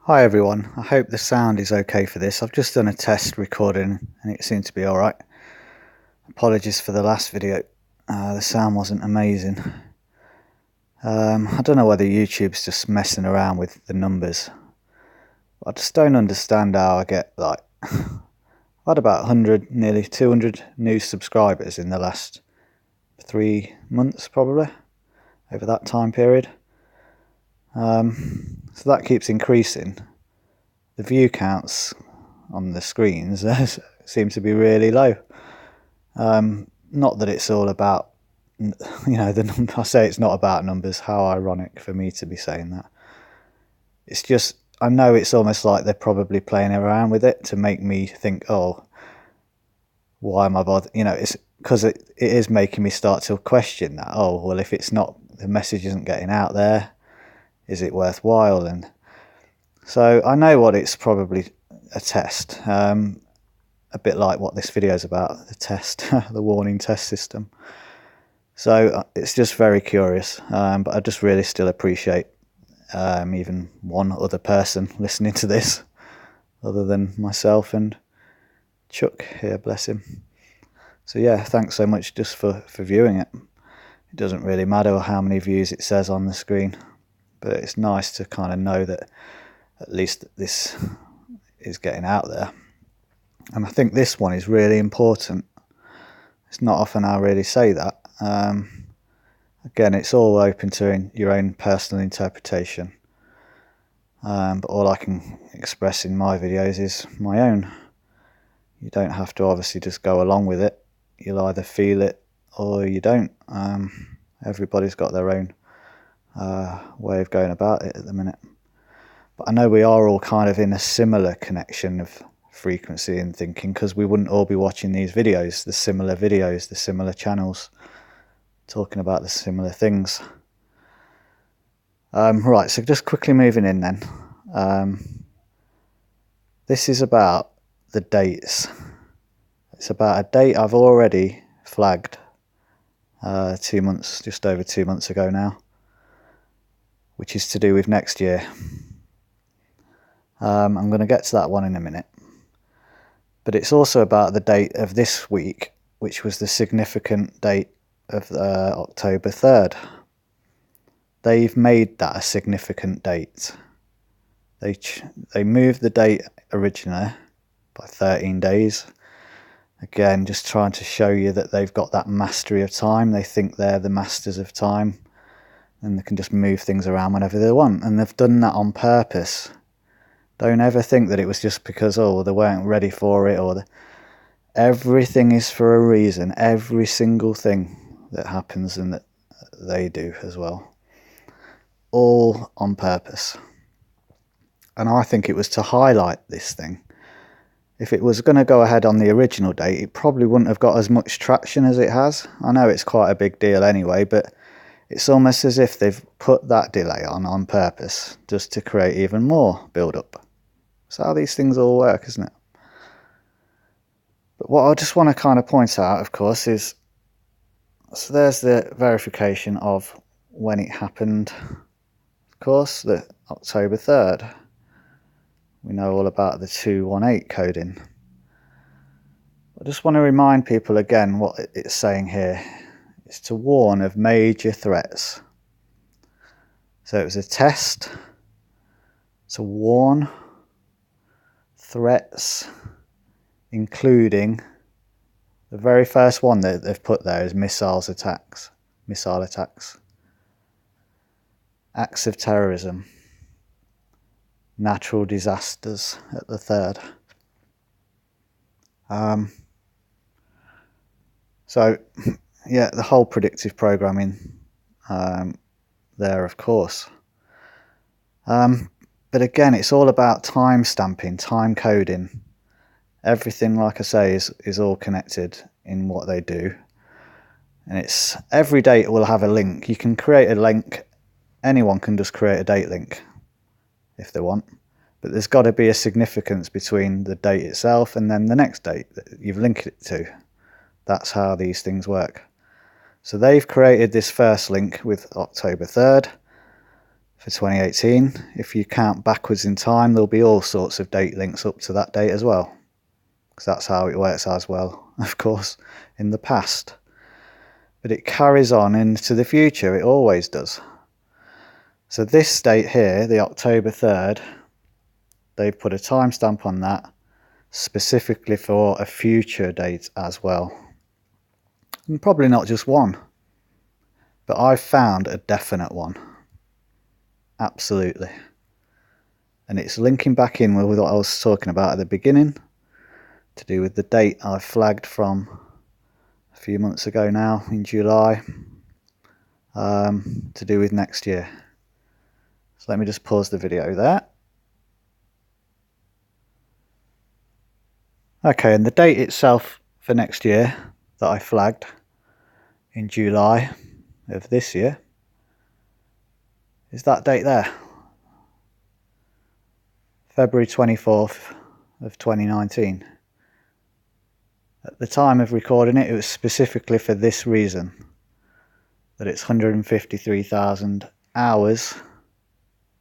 Hi everyone, I hope the sound is okay for this. I've just done a test recording and it seemed to be alright. Apologies for the last video, the sound wasn't amazing. I don't know whether YouTube's just messing around with the numbers. I just don't understand how I get I've had about 100, nearly 200 new subscribers in the last 3 months probably, over that time period. So that keeps increasing. The view counts on the screens seem to be really low. Not that it's all about, I say it's not about numbers. How ironic for me to be saying that. It's just, I know it's almost like they're probably playing around with it to make me think, oh, why am I bothered? It's because it is making me start to question that. Oh, well, if it's not, the message isn't getting out there, is it worthwhile? And so I know what it's probably a test. A bit like what this video is about, the test, the warning test system. So it's just very curious, but I just really still appreciate even one other person listening to this, other than myself and Chuck here, bless him. So yeah, thanks so much just for viewing it. It doesn't really matter how many views it says on the screen, but it's nice to kind of know that at least this is getting out there. And I think this one is really important. It's not often I really say that. Again, it's all open to your own personal interpretation. But all I can express in my videos is my own. You don't have to obviously just go along with it. You'll either feel it or you don't. Everybody's got their own way of going about it at the minute. But I know we are all kind of in a similar connection of frequency and thinking, because we wouldn't all be watching these videos, the similar channels, talking about the similar things. Right, so just quickly moving in then. This is about the dates. It's about a date I've already flagged 2 months, just over 2 months ago now, which is to do with next year. I'm going to get to that one in a minute. But it's also about the date of this week, which was the significant date of October 3rd. They've made that a significant date. They moved the date originally by 13 days. Again, just trying to show you that they've got that mastery of time. They think they're the masters of time and they can just move things around whenever they want. And they've done that on purpose. Don't ever think that it was just because, they weren't ready for it, everything is for a reason. Every single thing that happens and that they do as well. All on purpose. And I think it was to highlight this thing. If it was going to go ahead on the original date, it probably wouldn't have got as much traction as it has. I know it's quite a big deal anyway, but it's almost as if they've put that delay on purpose, just to create even more build-up. That's how these things all work, isn't it? But what I just want to kind of point out, of course, is, so there's the verification of when it happened. Of course, the October 3rd. We know all about the 218 coding. I just want to remind people again what it's saying here. It's to warn of major threats. So it was a test to warn threats, including the very first one that they've put there is missile attacks, acts of terrorism, natural disasters at the third. So yeah, the whole predictive programming there, of course. But again, it's all about time stamping, time coding. Everything, like I say, is all connected in what they do. And it's every date will have a link. You can create a link. Anyone can just create a date link if they want. But there's got to be a significance between the date itself and then the next date that you've linked it to. That's how these things work. So they've created this first link with October 3rd. for 2018. If you count backwards in time, there'll be all sorts of date links up to that date as well, because that's how it works as well, of course, in the past. But it carries on into the future, it always does. So this date here, the October 3rd, they've put a timestamp on that specifically for a future date as well. And probably not just one, but I've found a definite one. Absolutely. And it's linking back in with what I was talking about at the beginning, to do with the date I flagged from a few months ago now in July, to do with next year. So let me just pause the video there. Okay, and the date itself for next year that I flagged in July of this year is that date there, February 24th of 2019. At the time of recording it, it was specifically for this reason, that it's 153,000 hours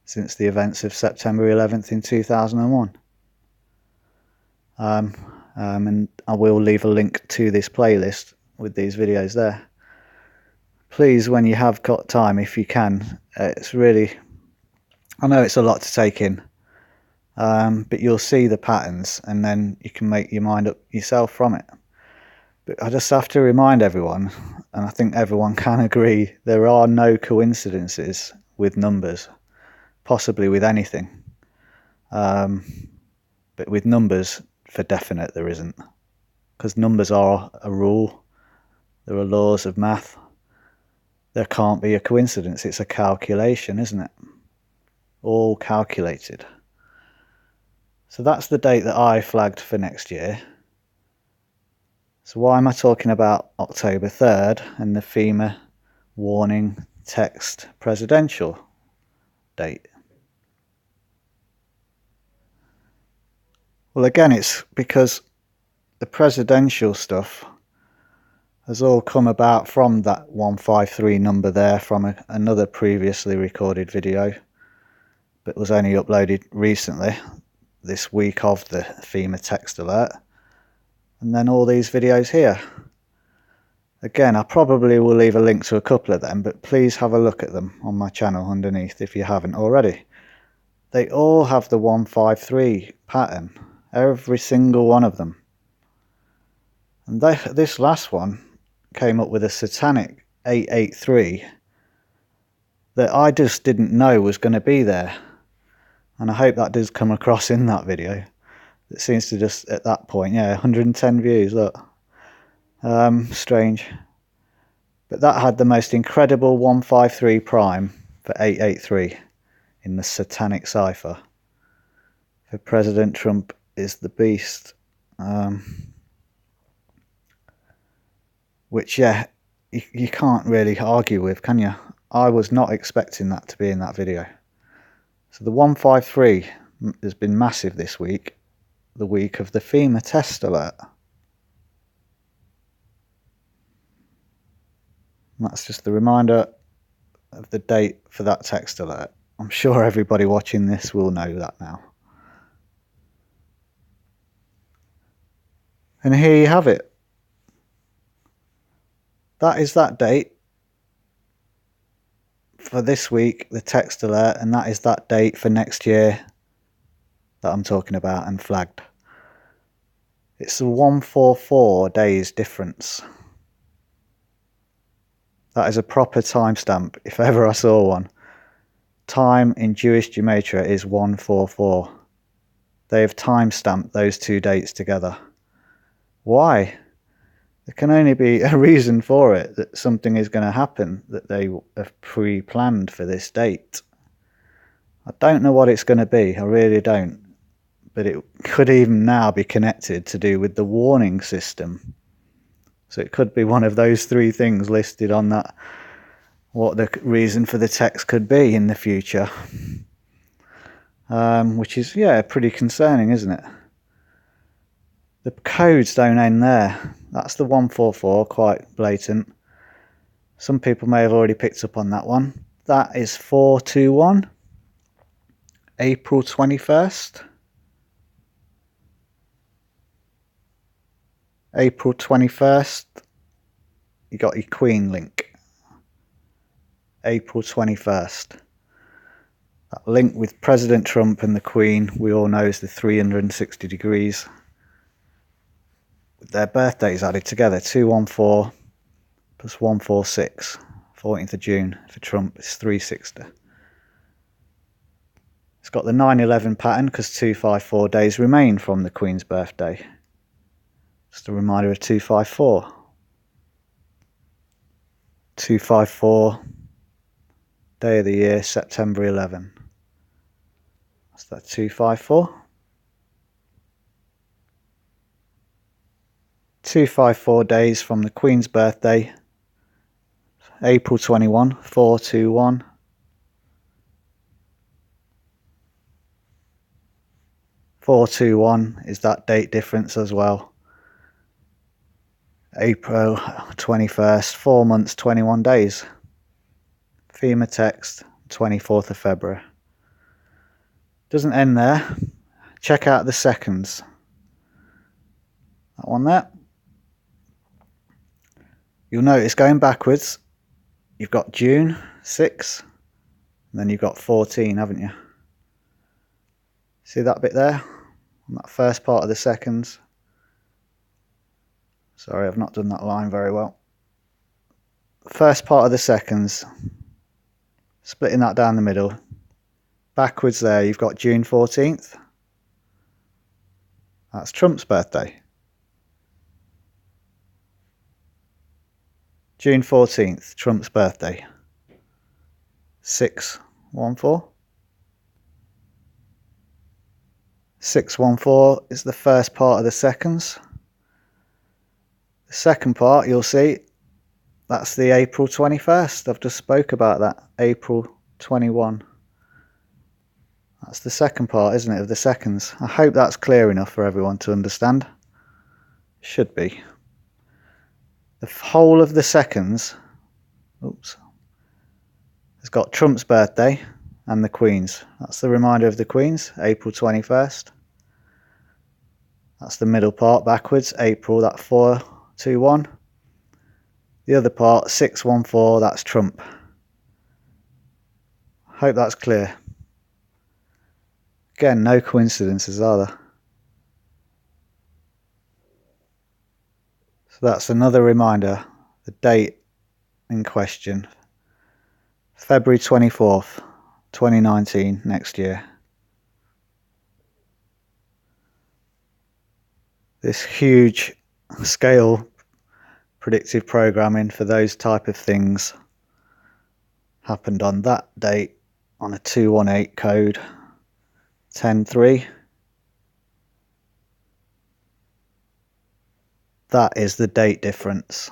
since the events of September 11th in 2001. And I will leave a link to this playlist with these videos there. Please, when you have got time, if you can, it's really, I know it's a lot to take in, but you'll see the patterns and then you can make your mind up yourself from it. But I just have to remind everyone, and I think everyone can agree, there are no coincidences with numbers, possibly with anything. But with numbers, for definite, there isn't. Because numbers are a rule. There are laws of math. There can't be a coincidence. It's a calculation, isn't it? All calculated. So that's the date that I flagged for next year. So why am I talking about October 3rd and the FEMA warning text presidential date? Well, again, it's because the presidential stuff has all come about from that 153 number there from another previously recorded video, but was only uploaded recently, this week of the FEMA text alert, and then all these videos here. Again, I probably will leave a link to a couple of them, but please have a look at them on my channel underneath if you haven't already. They all have the 153 pattern, every single one of them. And this last one came up with a satanic 883 that I just didn't know was going to be there. And I hope that does come across in that video. It seems to just, at that point, yeah, 110 views, look. Strange. But that had the most incredible 153 prime for 883 in the satanic cipher. For President Trump is the beast. Which, yeah, you can't really argue with, can you? I was not expecting that to be in that video. So the 153 has been massive this week, the week of the FEMA test alert. And that's just the reminder of the date for that text alert. I'm sure everybody watching this will know that now. And here you have it. That is that date for this week, the text alert, and that is that date for next year that I'm talking about and flagged. It's a 144 days difference. That is a proper timestamp, if ever I saw one. Time in Jewish gematria is 144. They have timestamped those two dates together. Why? There can only be a reason for it, that something is going to happen, that they have pre-planned for this date. I don't know what it's going to be, I really don't. But it could even now be connected to do with the warning system. So it could be one of those three things listed on that, what the reason for the text could be in the future. Which is, yeah, pretty concerning, isn't it? The codes don't end there. That's the 144, quite blatant. Some people may have already picked up on that one. That is 421. April 21st. April 21st. You got your Queen link. April 21st. That link with President Trump and the Queen, we all know, is the 360 degrees. With their birthdays added together, 214 plus 146. 14th of June for Trump is 360. It's got the 9/11 pattern because 254 days remain from the Queen's birthday. Just a reminder of 254. 254, day of the year, September 11. That's that 254. 254 days from the Queen's birthday. April 21, 421. (421) is that date difference as well. April 21st, 4 months, 21 days. FEMA text, 24th of February. Doesn't end there. Check out the seconds. That one there. You'll notice going backwards, you've got June 6, and then you've got 14, haven't you? See that bit there? On that first part of the seconds. Sorry, I've not done that line very well. First part of the seconds, splitting that down the middle. Backwards there, you've got June 14th. That's Trump's birthday. June 14th, Trump's birthday. 614. 614 is the first part of the seconds. The second part, you'll see, that's the April 21st. I've just spoke about that. April 21. That's the second part, isn't it, of the seconds. I hope that's clear enough for everyone to understand. Should be. The whole of the seconds, has got Trump's birthday and the Queen's. That's the reminder of the Queen's, April 21st. That's the middle part backwards, April, that 421. The other part, 614, that's Trump. Hope that's clear. Again, no coincidences, are there? So that's another reminder. The date in question, February 24th, 2019, next year. This huge scale predictive programming for those type of things happened on that date on a 218 code 10.3. That is the date difference.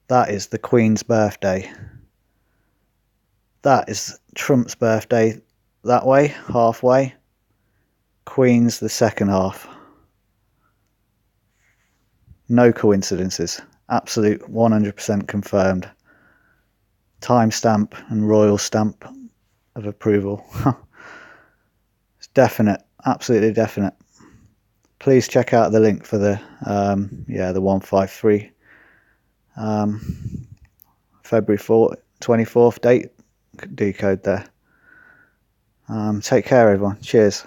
That is the Queen's birthday. That is Trump's birthday that way, halfway. Queen's the second half. No coincidences. Absolute 100% confirmed. Timestamp and royal stamp of approval. It's definite. Absolutely definite. Please check out the link for the 153 February 24th date decode there. Take care everyone. Cheers.